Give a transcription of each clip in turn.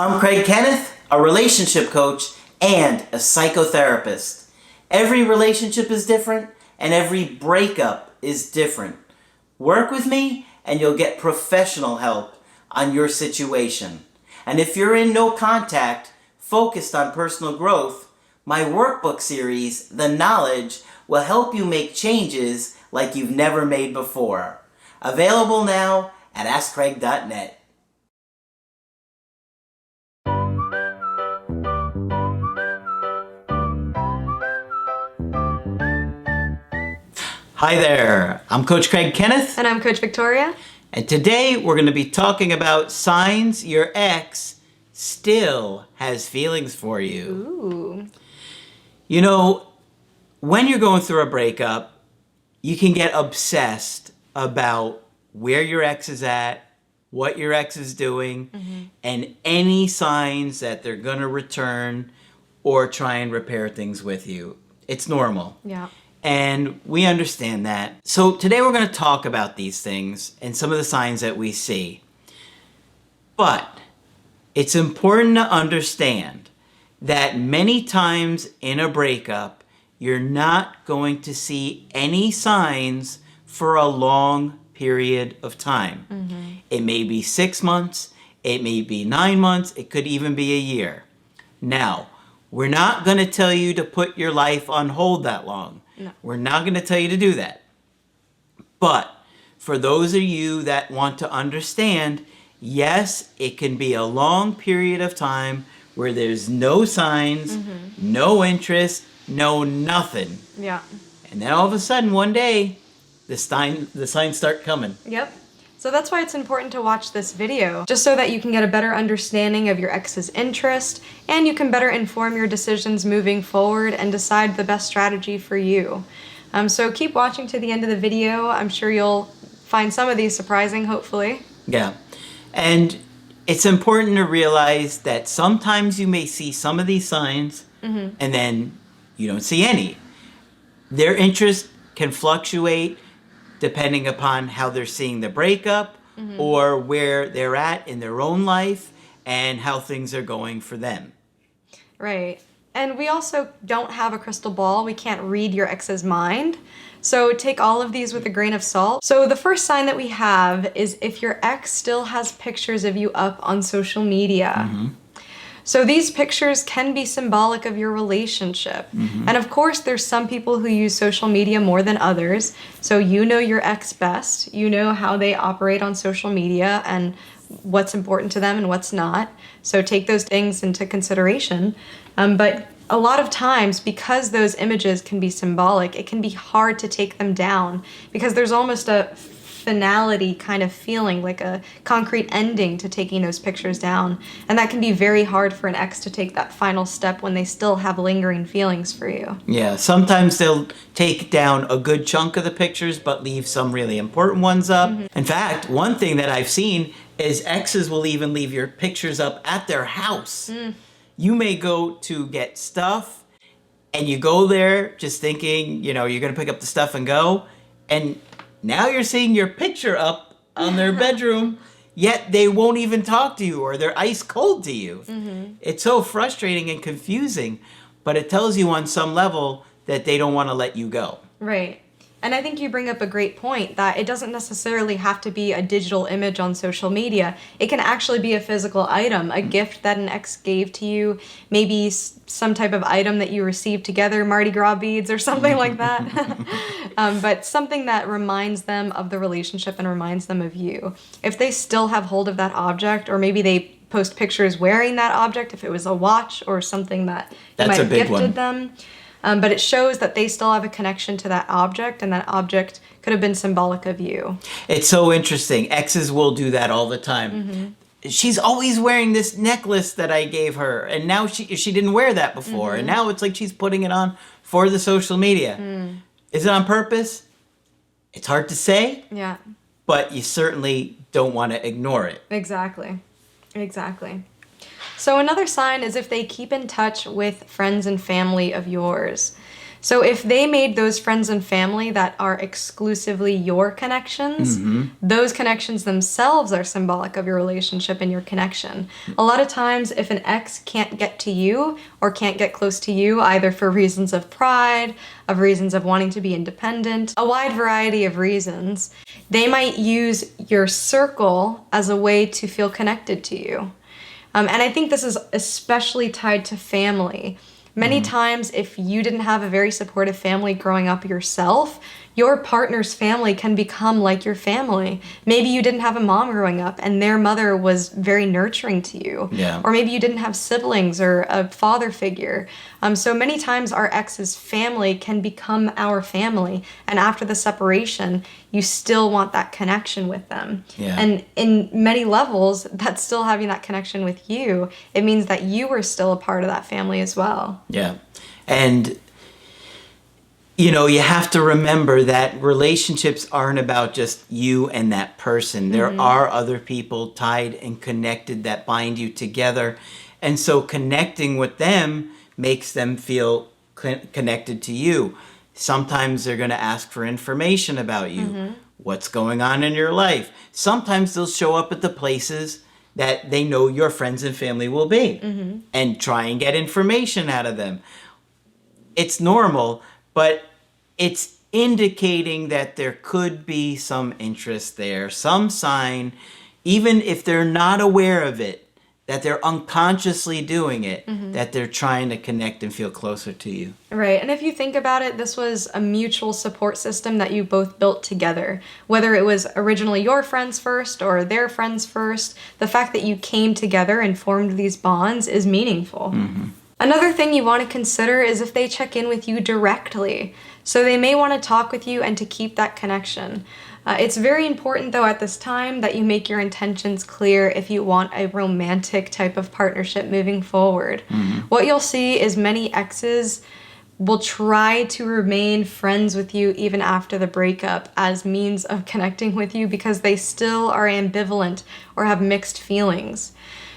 I'm Craig Kenneth, a relationship coach and a psychotherapist. Every relationship is different and every breakup is different. Work with me and you'll get professional help on your situation. And if you're in no contact, focused on personal growth, my workbook series, The Knowledge, will help you make changes like you've never made before. Available now at AskCraig.net. Hi there, I'm Coach Craig Kenneth. And I'm Coach Victoria. And today we're going to be talking about signs your ex still has feelings for you. Ooh. You know, when you're going through a breakup, you can get obsessed about where your ex is at, what your ex is doing, and any signs that they're going to return or try and repair things with you. It's normal. Yeah. And we understand that. So today we're going to talk about these things and some of the signs that we see. But it's important to understand that many times in a breakup, you're not going to see any signs for a long period of time. It may be 6 months, it may be 9 months, it could even be a year. Now, we're not going to tell you to put your life on hold that long. No. We're not going to tell you to do that. But for those of you that want to understand, yes, it can be a long period of time where there's no signs, no interest, no nothing. Yeah. And then all of a sudden, one day, the signs start coming. Yep. So that's why it's important to watch this video, just so that you can get a better understanding of your ex's interest, and you can better inform your decisions moving forward and decide the best strategy for you. So keep watching to the end of the video. I'm sure you'll find some of these surprising, hopefully. Yeah. And it's important to realize that sometimes you may see some of these signs and then you don't see any. Their interest can fluctuate depending upon how they're seeing the breakup or where they're at in their own life and how things are going for them. Right. And we also don't have a crystal ball. We can't read your ex's mind. So take all of these with a grain of salt. So the first sign that we have is if your ex still has pictures of you up on social media. So these pictures can be symbolic of your relationship. And of course, there's some people who use social media more than others. So you know your ex best. You know how they operate on social media and what's important to them and what's not. So take those things into consideration. But a lot of times, because those images can be symbolic, it can be hard to take them down because there's almost a finality kind of feeling, like a concrete ending to taking those pictures down. And that can be very hard for an ex to take that final step when they still have lingering feelings for you. Yeah, sometimes they'll take down a good chunk of the pictures but leave some really important ones up. In fact, one thing that I've seen is exes will even leave your pictures up at their house. You may go to get stuff and you go there just thinking, you know, you're going to pick up the stuff and go, and now you're seeing your picture up on their bedroom, yet they won't even talk to you or they're ice cold to you. It's so frustrating and confusing, but it tells you on some level that they don't want to let you go. Right. And I think you bring up a great point that it doesn't necessarily have to be a digital image on social media. It can actually be a physical item, a gift that an ex gave to you, maybe some type of item that you received together, Mardi Gras beads or something like that. But something that reminds them of the relationship and reminds them of you. If they still have hold of that object, or maybe they post pictures wearing that object, if it was a watch or something that you might have gifted them. But it shows that they still have a connection to that object, and that object could have been symbolic of you. It's so interesting. Exes will do that all the time. She's always wearing this necklace that I gave her, and now she didn't wear that before, and now it's like she's putting it on for the social media. Is it on purpose? It's hard to say. Yeah. But you certainly don't want to ignore it. Exactly. So another sign is if they keep in touch with friends and family of yours. So if they made those friends and family that are exclusively your connections, those connections themselves are symbolic of your relationship and your connection. A lot of times, if an ex can't get to you or can't get close to you, either for reasons of pride, of reasons of wanting to be independent, a wide variety of reasons, they might use your circle as a way to feel connected to you. And I think this is especially tied to family. Many times, if you didn't have a very supportive family growing up yourself, your partner's family can become like your family. Maybe you didn't have a mom growing up and their mother was very nurturing to you. Yeah. Or maybe you didn't have siblings or a father figure. So many times our ex's family can become our family. And after the separation, you still want that connection with them. Yeah. And in many levels, that's still having that connection with you. It means that you were still a part of that family as well. Yeah. And you have to remember that relationships aren't about just you and that person. There are other people tied and connected that bind you together. And so connecting with them makes them feel connected to you. Sometimes they're going to ask for information about you, what's going on in your life. Sometimes they'll show up at the places that they know your friends and family will be and try and get information out of them. It's normal, but it's indicating that there could be some interest there, some sign, even if they're not aware of it, that they're unconsciously doing it, that they're trying to connect and feel closer to you. Right, and if you think about it, this was a mutual support system that you both built together. Whether it was originally your friends first or their friends first, the fact that you came together and formed these bonds is meaningful. Another thing you want to consider is if they check in with you directly. So they may want to talk with you and to keep that connection. It's very important, though, at this time that you make your intentions clear if you want a romantic type of partnership moving forward. What you'll see is many exes will try to remain friends with you even after the breakup as means of connecting with you because they still are ambivalent or have mixed feelings.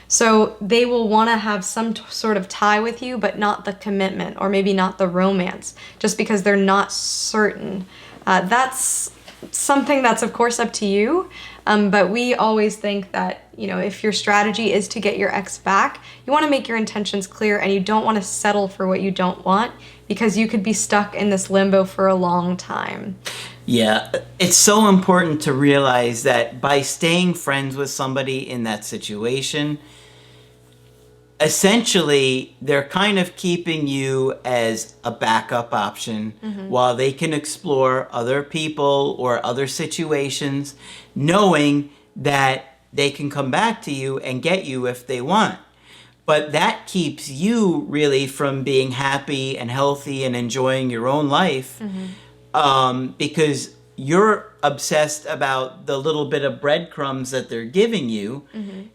So they will want to have some sort of tie with you, but not the commitment or maybe not the romance, just because they're not certain. That's something that's, of course, up to you. But we always think that, if your strategy is to get your ex back, you want to make your intentions clear and you don't want to settle for what you don't want because you could be stuck in this limbo for a long time. Yeah, it's so important to realize that by staying friends with somebody in that situation, essentially, they're kind of keeping you as a backup option while they can explore other people or other situations, knowing that they can come back to you and get you if they want. But that keeps you really from being happy and healthy and enjoying your own life because you're obsessed about the little bit of breadcrumbs that they're giving you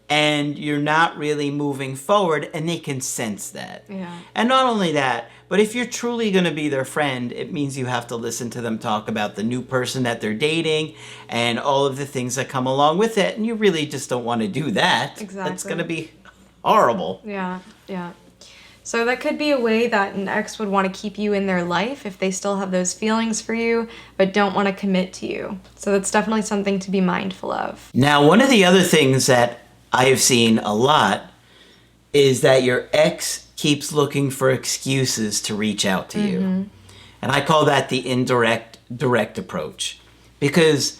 and you're not really moving forward, and they can sense that. Yeah. And not only that, but if you're truly going to be their friend, it means you have to listen to them talk about the new person that they're dating and all of the things that come along with it, and you really just don't want to do that. Exactly. That's going to be horrible. Yeah. So that could be a way that an ex would want to keep you in their life if they still have those feelings for you, but don't want to commit to you. So that's definitely something to be mindful of. Now, one of the other things that I've seen a lot is that your ex keeps looking for excuses to reach out to you. And I call that the indirect direct approach, because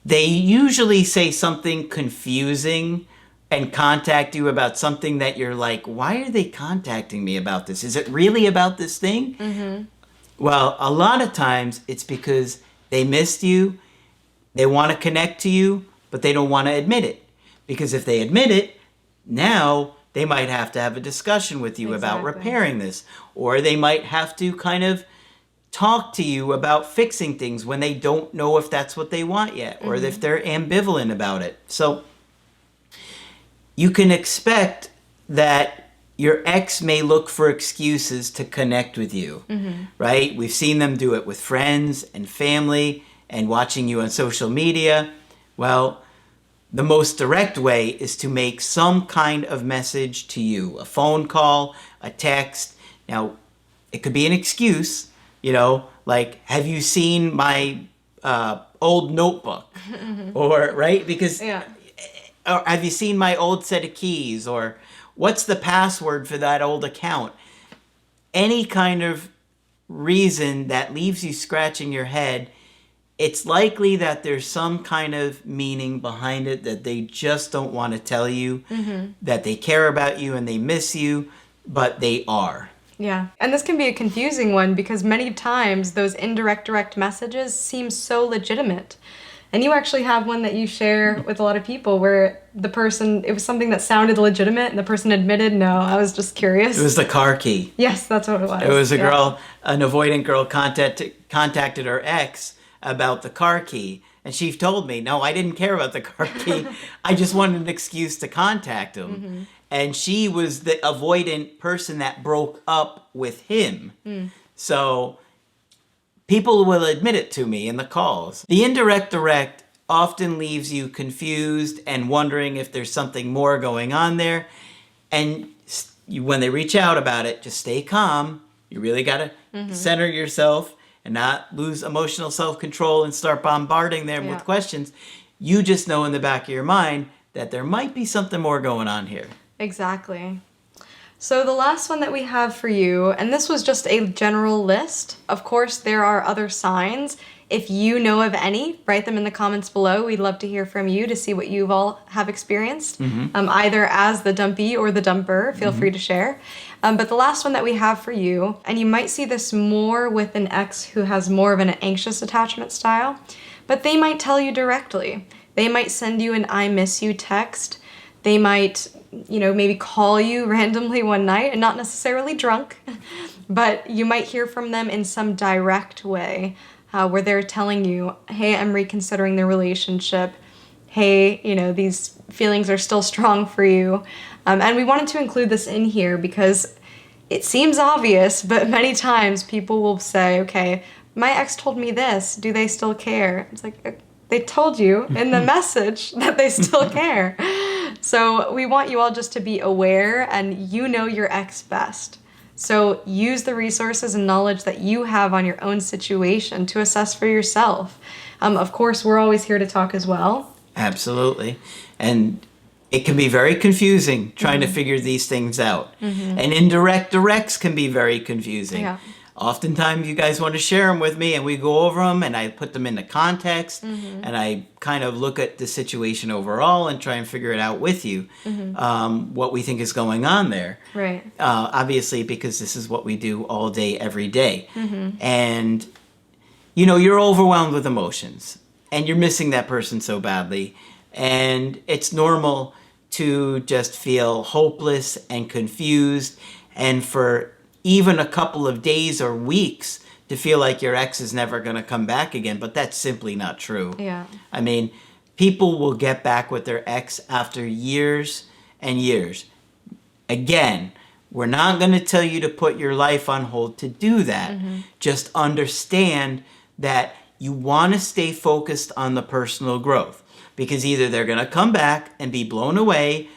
they usually say something confusing and contact you about something that you're like, why are they contacting me about this? Is it really about this thing? Well, a lot of times it's because they missed you, they want to connect to you, but they don't want to admit it. Because if they admit it, now they might have to have a discussion with you about repairing this. Or they might have to kind of talk to you about fixing things when they don't know if that's what they want yet, or if they're ambivalent about it. So you can expect that your ex may look for excuses to connect with you, right? We've seen them do it with friends and family and watching you on social media. Well, the most direct way is to make some kind of message to you, a phone call, a text. Now, it could be an excuse, You know, like, have you seen my old notebook? Or, right? Because, Yeah. or have you seen my old set of keys? Or what's the password for that old account? Any kind of reason that leaves you scratching your head, it's likely that there's some kind of meaning behind it that they just don't want to tell you, that they care about you and they miss you, but they are. Yeah. And this can be a confusing one because many times those indirect direct messages seem so legitimate. And you actually have one that you share with a lot of people where the person, it was something that sounded legitimate and the person admitted, no, I was just curious. It was the car key. Yes, that's what it was. It was a Yeah. girl, an avoidant girl contacted her ex about the car key. And she told me, no, I didn't care about the car key. I just wanted an excuse to contact him. And she was the avoidant person that broke up with him. So people will admit it to me in the calls. The indirect direct often leaves you confused and wondering if there's something more going on there. And when they reach out about it, just stay calm. You really got to center yourself and not lose emotional self-control and start bombarding them with questions. You just know in the back of your mind that there might be something more going on here. Exactly. So the last one that we have for you, and this was just a general list. Of course, there are other signs. If you know of any, write them in the comments below. We'd love to hear from you to see what you've all have experienced, either as the dumpy or the dumper. Feel free to share. But the last one that we have for you, and you might see this more with an ex who has more of an anxious attachment style, but they might tell you directly. They might send you an I miss you text. They might, maybe call you randomly one night, and not necessarily drunk, but you might hear from them in some direct way where they're telling you, hey, I'm reconsidering the relationship. Hey, these feelings are still strong for you. And we wanted to include this in here because it seems obvious, but many times people will say, okay, my ex told me this. Do they still care? It's like, they told you in the message that they still care. So we want you all just to be aware, and you know your ex best. So use the resources and knowledge that you have on your own situation to assess for yourself. Of course, we're always here to talk as well. Absolutely. And it can be very confusing trying to figure these things out. And indirect directs can be very confusing. Yeah. Oftentimes you guys want to share them with me and we go over them and I put them into context and I kind of look at the situation overall and try and figure it out with you, what we think is going on there. Right. Obviously, because this is what we do all day, every day. And, you're overwhelmed with emotions and you're missing that person so badly. And it's normal to just feel hopeless and confused, and for even a couple of days or weeks to feel like your ex is never going to come back again. But that's simply not true. Yeah. I mean, people will get back with their ex after years and years. Again, we're not going to tell you to put your life on hold to do that. Just understand that you want to stay focused on the personal growth, because either they're going to come back and be blown away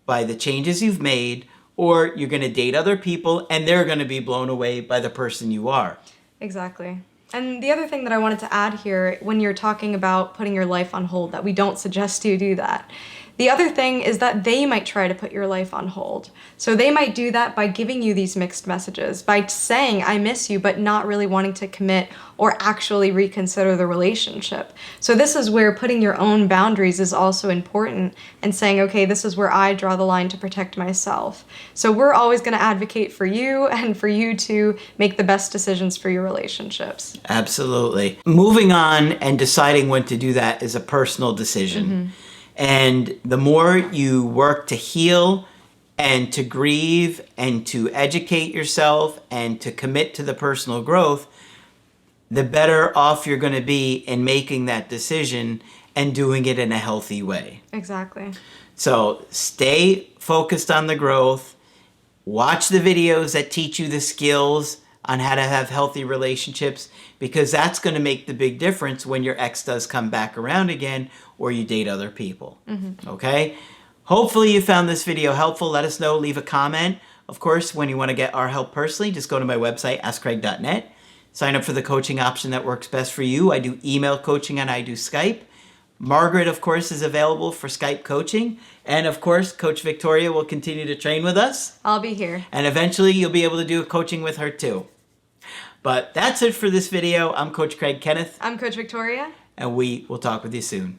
by the changes you've made, or you're going to date other people and they're going to be blown away by the person you are. Exactly. And the other thing that I wanted to add here, when you're talking about putting your life on hold, that we don't suggest you do that. The other thing is that they might try to put your life on hold. So they might do that by giving you these mixed messages, by saying, I miss you, but not really wanting to commit or actually reconsider the relationship. So this is where putting your own boundaries is also important, and saying, okay, this is where I draw the line to protect myself. So we're always going to advocate for you and for you to make the best decisions for your relationships. Absolutely. Moving on and deciding when to do that is a personal decision. And the more you work to heal and to grieve and to educate yourself and to commit to the personal growth, the better off you're going to be in making that decision and doing it in a healthy way. Exactly. So stay focused on the growth. Watch the videos that teach you the skills on how to have healthy relationships, because that's going to make the big difference when your ex does come back around again or you date other people. Okay? Hopefully you found this video helpful. Let us know. Leave a comment. Of course, when you want to get our help personally, just go to my website, askcraig.net. Sign up for the coaching option that works best for you. I do email coaching and I do Skype. Margaret, of course, is available for Skype coaching. And of course, Coach Victoria will continue to train with us. I'll be here. And eventually you'll be able to do coaching with her too. But that's it for this video. I'm Coach Craig Kenneth. I'm Coach Victoria. And we will talk with you soon.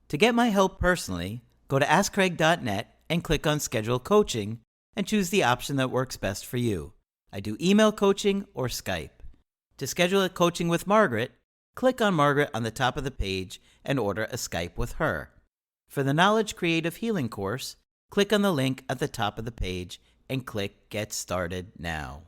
To get my help personally, go to AskCraig.net and click on Schedule Coaching and choose the option that works best for you. I do email coaching or Skype. To schedule a coaching with Margaret, click on Margaret on the top of the page and order a Skype with her. For the Knowledge Creative Healing course, click on the link at the top of the page and click Get Started Now.